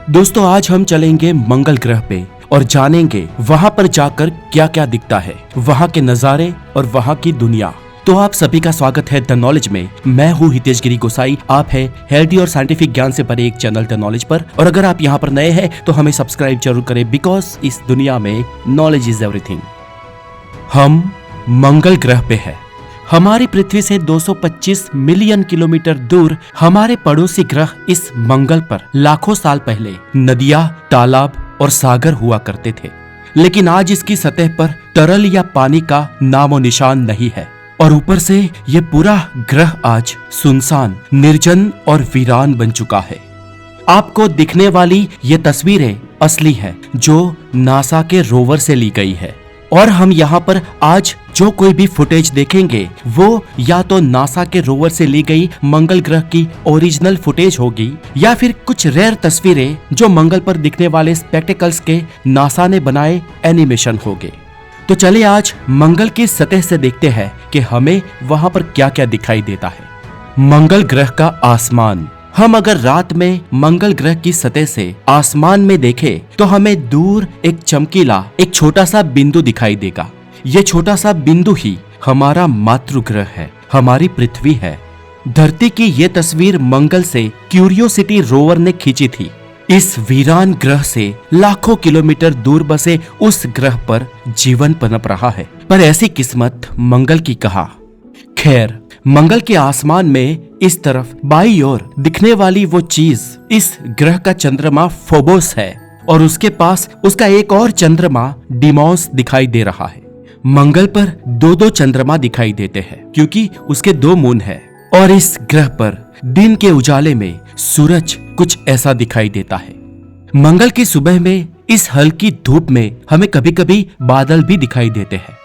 दोस्तों आज हम चलेंगे मंगल ग्रह पे और जानेंगे वहां पर जाकर क्या क्या दिखता है, वहां के नजारे और वहां की दुनिया। तो आप सभी का स्वागत है द नॉलेज में। मैं हूँ हितेश गिरी गोसाई। आप है हेल्दी और साइंटिफिक ज्ञान से भरे एक चैनल द नॉलेज पर। और अगर आप यहाँ पर नए हैं तो हमें सब्सक्राइब जरूर करें, बिकॉज इस दुनिया में नॉलेज इज एवरीथिंग। हम मंगल ग्रह पे है। हमारी पृथ्वी से 225 मिलियन किलोमीटर दूर हमारे पड़ोसी ग्रह इस मंगल पर लाखों साल पहले नदियां, तालाब और सागर हुआ करते थे, लेकिन आज इसकी सतह पर तरल या पानी का नामो निशान नहीं है। और ऊपर से ये पूरा ग्रह आज सुनसान, निर्जन और वीरान बन चुका है। आपको दिखने वाली ये तस्वीरें असली है जो नासा के रोवर से ली गई है। और हम यहाँ पर आज जो कोई भी फुटेज देखेंगे वो या तो नासा के रोवर से ली गई मंगल ग्रह की ओरिजिनल फुटेज होगी या फिर कुछ रेयर तस्वीरें जो मंगल पर दिखने वाले स्पेक्टेकल्स के नासा ने बनाए एनिमेशन होंगे। तो चलिए आज मंगल की सतह से देखते हैं कि हमें वहां पर क्या क्या दिखाई देता है। मंगल ग्रह का आसमान। हम अगर रात में मंगल ग्रह की सतह से आसमान में देखें तो हमें दूर एक चमकीला एक छोटा सा बिंदु दिखाई देगा। ये छोटा सा बिंदु ही हमारा मातृग्रह है, हमारी पृथ्वी है। धरती की ये तस्वीर मंगल से क्यूरियोसिटी रोवर ने खींची थी। इस वीरान ग्रह से लाखों किलोमीटर दूर बसे उस ग्रह पर जीवन पनप रहा है, पर ऐसी किस्मत मंगल की कहा। खैर, मंगल के आसमान में इस तरफ बाईं ओर दिखने वाली वो चीज इस ग्रह का चंद्रमा फोबोस है और उसके पास उसका एक और चंद्रमा डिमोस दिखाई दे रहा है। मंगल पर दो दो चंद्रमा दिखाई देते हैं क्योंकि उसके दो मून है। और इस ग्रह पर दिन के उजाले में सूरज कुछ ऐसा दिखाई देता है। मंगल की सुबह में इस हल्की धूप में हमें कभी कभी बादल भी दिखाई देते हैं।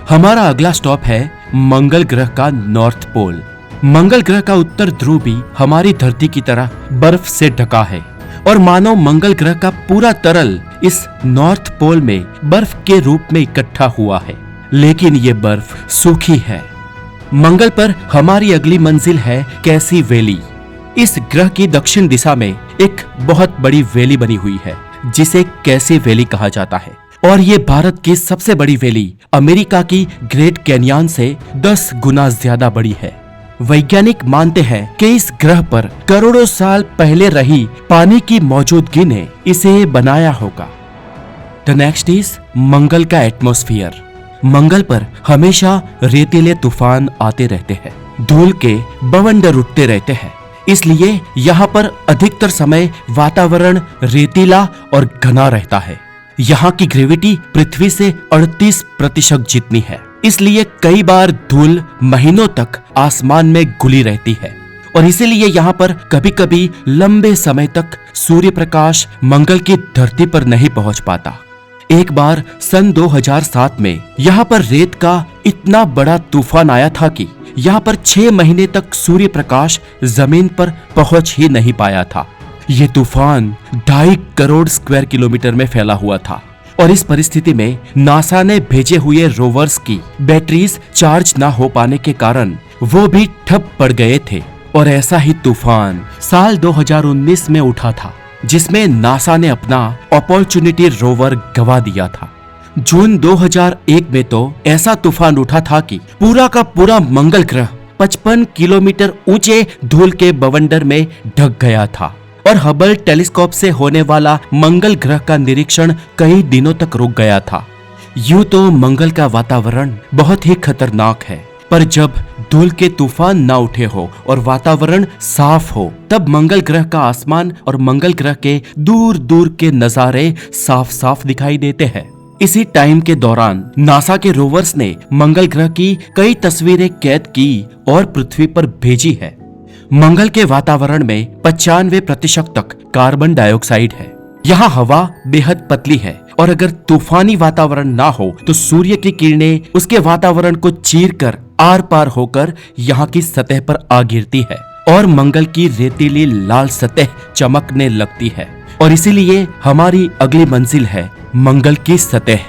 हमारा अगला स्टॉप है मंगल ग्रह का नॉर्थ पोल। मंगल ग्रह का उत्तर ध्रुव भी हमारी धरती की तरह बर्फ से ढका है और मानो मंगल ग्रह का पूरा तरल इस नॉर्थ पोल में बर्फ के रूप में इकट्ठा हुआ है, लेकिन ये बर्फ सूखी है। मंगल पर हमारी अगली मंजिल है कैसी वैली। इस ग्रह की दक्षिण दिशा में एक बहुत बड़ी वैली बनी हुई है जिसे कैसी वैली कहा जाता है। और ये भारत की सबसे बड़ी वैली अमेरिका की ग्रेट कैनियन से 10 गुना ज्यादा बड़ी है। वैज्ञानिक मानते हैं कि इस ग्रह पर करोड़ों साल पहले रही पानी की मौजूदगी ने इसे बनाया होगा। द नेक्स्ट इज मंगल का एटमॉस्फेयर। मंगल पर हमेशा रेतीले तूफान आते रहते हैं, धूल के बवंडर उठते रहते हैं, इसलिए यहाँ पर अधिकतर समय वातावरण रेतीला और घना रहता है। यहाँ की ग्रेविटी पृथ्वी से 38% जितनी है, इसलिए कई बार धूल महीनों तक आसमान में घुली रहती है और इसीलिए यहाँ पर कभी कभी लंबे समय तक सूर्य प्रकाश मंगल की धरती पर नहीं पहुँच पाता। एक बार सन 2007 में यहाँ पर रेत का इतना बड़ा तूफान आया था कि यहाँ पर 6 महीने तक सूर्य प्रकाश जमीन पर पहुँच ही नहीं पाया था। ये तूफान 2.5 करोड़ स्क्वायर किलोमीटर में फैला हुआ था और इस परिस्थिति में नासा ने भेजे हुए रोवर्स की बैटरीज चार्ज न हो पाने के कारण वो भी ठप पड़ गए थे। और ऐसा ही तूफान साल 2019 में उठा था जिसमें नासा ने अपना अपॉर्चुनिटी रोवर गवा दिया था। जून 2001 में तो ऐसा तूफान उठा था कि पूरा का पूरा मंगल ग्रह 55 किलोमीटर ऊंचे धूल के बवंडर में ढक गया था और हबल टेलीस्कोप से होने वाला मंगल ग्रह का निरीक्षण कई दिनों तक रुक गया था। यूं तो मंगल का वातावरण बहुत ही खतरनाक है, पर जब धूल के तूफान ना उठे हो और वातावरण साफ हो तब मंगल ग्रह का आसमान और मंगल ग्रह के दूर दूर के नजारे साफ साफ दिखाई देते हैं। इसी टाइम के दौरान नासा के रोवर्स ने मंगल ग्रह की कई तस्वीरें कैद की और पृथ्वी पर भेजी है। मंगल के वातावरण में 95% तक कार्बन डाइऑक्साइड है। यहाँ हवा बेहद पतली है और अगर तूफानी वातावरण ना हो तो सूर्य की किरणें उसके वातावरण को चीरकर आर पार होकर यहाँ की सतह पर आ गिरती है और मंगल की रेतीली लाल सतह चमकने लगती है। और इसीलिए हमारी अगली मंजिल है मंगल की सतह।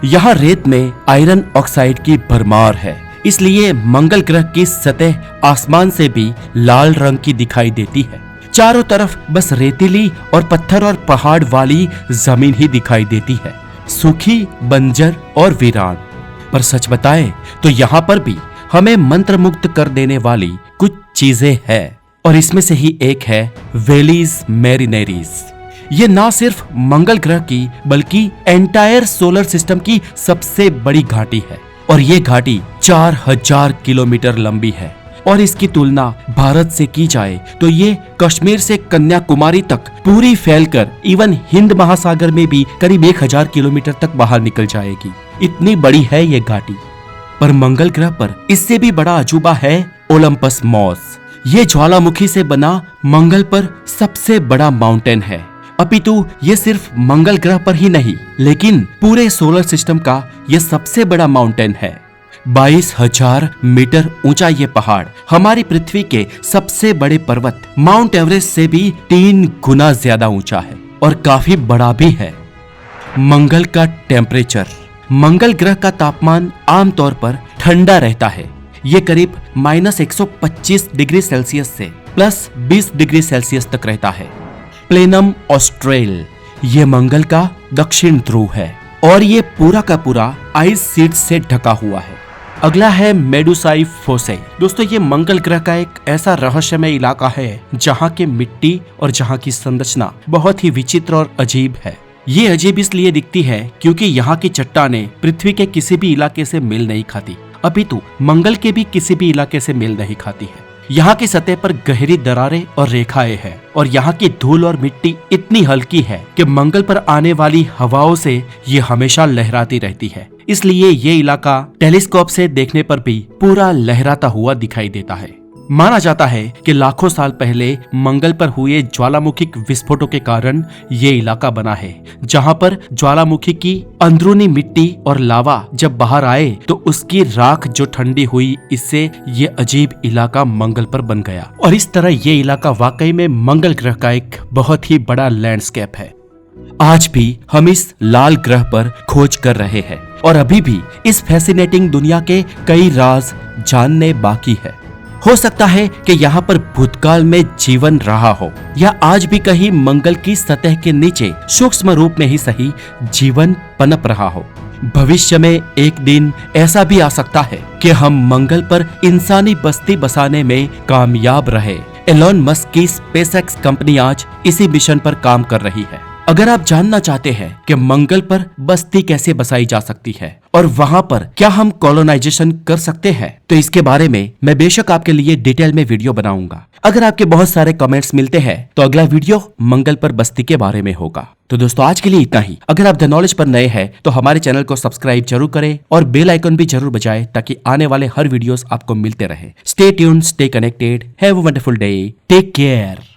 यहाँ रेत में आयरन ऑक्साइड की भरमार है, इसलिए मंगल ग्रह की सतह आसमान से भी लाल रंग की दिखाई देती है। चारों तरफ बस रेतीली और पत्थर और पहाड़ वाली जमीन ही दिखाई देती है, सूखी, बंजर और वीरान। पर सच बताएं तो यहाँ पर भी हमें मंत्रमुग्ध कर देने वाली कुछ चीजें हैं, और इसमें से ही एक है वेलिस मैरिनेरिस। ये ना सिर्फ मंगल ग्रह की बल्कि एंटायर सोलर सिस्टम की सबसे बड़ी घाटी है, और ये घाटी 4000 किलोमीटर लंबी है। और इसकी तुलना भारत से की जाए तो ये कश्मीर से कन्याकुमारी तक पूरी फैलकर इवन हिंद महासागर में भी करीब 1000 किलोमीटर तक बाहर निकल जाएगी। इतनी बड़ी है ये घाटी। पर मंगल ग्रह पर इससे भी बड़ा अजूबा है ओलंपस मॉस। ये ज्वालामुखी से बना मंगल पर सबसे बड़ा माउंटेन है। अपितु ये सिर्फ मंगल ग्रह पर ही नहीं, लेकिन पूरे सोलर सिस्टम का ये सबसे बड़ा माउंटेन है। 22,000 मीटर ऊंचा ये पहाड़ हमारी पृथ्वी के सबसे बड़े पर्वत माउंट एवरेस्ट से भी 3 गुना ज्यादा ऊंचा है और काफी बड़ा भी है। मंगल का टेम्परेचर। मंगल ग्रह का तापमान आमतौर पर ठंडा रहता है। ये करीब -125 डिग्री सेल्सियस से +20 डिग्री सेल्सियस तक रहता है। प्लेनम ऑस्ट्रेल, ये मंगल का दक्षिण ध्रुव है और ये पूरा का पूरा आइस शीट्स से ढका हुआ है। अगला है मेडुसाई फोसे। दोस्तों, ये मंगल ग्रह का एक ऐसा रहस्यमय इलाका है जहाँ की मिट्टी और जहाँ की संरचना बहुत ही विचित्र और अजीब है। ये अजीब इसलिए दिखती है क्योंकि यहाँ की चट्टानें पृथ्वी के किसी भी इलाके से मेल नहीं खाती, अपितु मंगल के भी किसी भी इलाके से मेल नहीं खाती है। यहाँ की सतह पर गहरी दरारें और रेखाएं हैं और यहाँ की धूल और मिट्टी इतनी हल्की है कि मंगल पर आने वाली हवाओं से ये हमेशा लहराती रहती है। इसलिए ये इलाका टेलीस्कोप से देखने पर भी पूरा लहराता हुआ दिखाई देता है। माना जाता है कि लाखों साल पहले मंगल पर हुए ज्वालामुखी विस्फोटों के कारण ये इलाका बना है, जहां पर ज्वालामुखी की अंदरूनी मिट्टी और लावा जब बाहर आए तो उसकी राख जो ठंडी हुई, इससे ये अजीब इलाका मंगल पर बन गया। और इस तरह ये इलाका वाकई में मंगल ग्रह का एक बहुत ही बड़ा लैंडस्केप है। आज भी हम इस लाल ग्रह पर खोज कर रहे हैं और अभी भी इस फैसिनेटिंग दुनिया के कई राज जानने बाकी है। हो सकता है कि यहाँ पर भूतकाल में जीवन रहा हो या आज भी कहीं मंगल की सतह के नीचे सूक्ष्म रूप में ही सही जीवन पनप रहा हो। भविष्य में एक दिन ऐसा भी आ सकता है कि हम मंगल पर इंसानी बस्ती बसाने में कामयाब रहे। एलोन मस्क की स्पेसएक्स कंपनी आज इसी मिशन पर काम कर रही है। अगर आप जानना चाहते हैं कि मंगल पर बस्ती कैसे बसाई जा सकती है और वहां पर क्या हम कॉलोनाइजेशन कर सकते हैं, तो इसके बारे में मैं बेशक आपके लिए डिटेल में वीडियो बनाऊंगा। अगर आपके बहुत सारे कमेंट्स मिलते हैं तो अगला वीडियो मंगल पर बस्ती के बारे में होगा। तो दोस्तों, आज के लिए इतना ही। अगर आप द नॉलेज पर नए हैं तो हमारे चैनल को सब्सक्राइब जरूर करें और बेल आइकन भी जरूर बजाएं ताकि आने वाले हर वीडियोस आपको मिलते रहे। Stay tuned, stay connected, have a wonderful day, take care.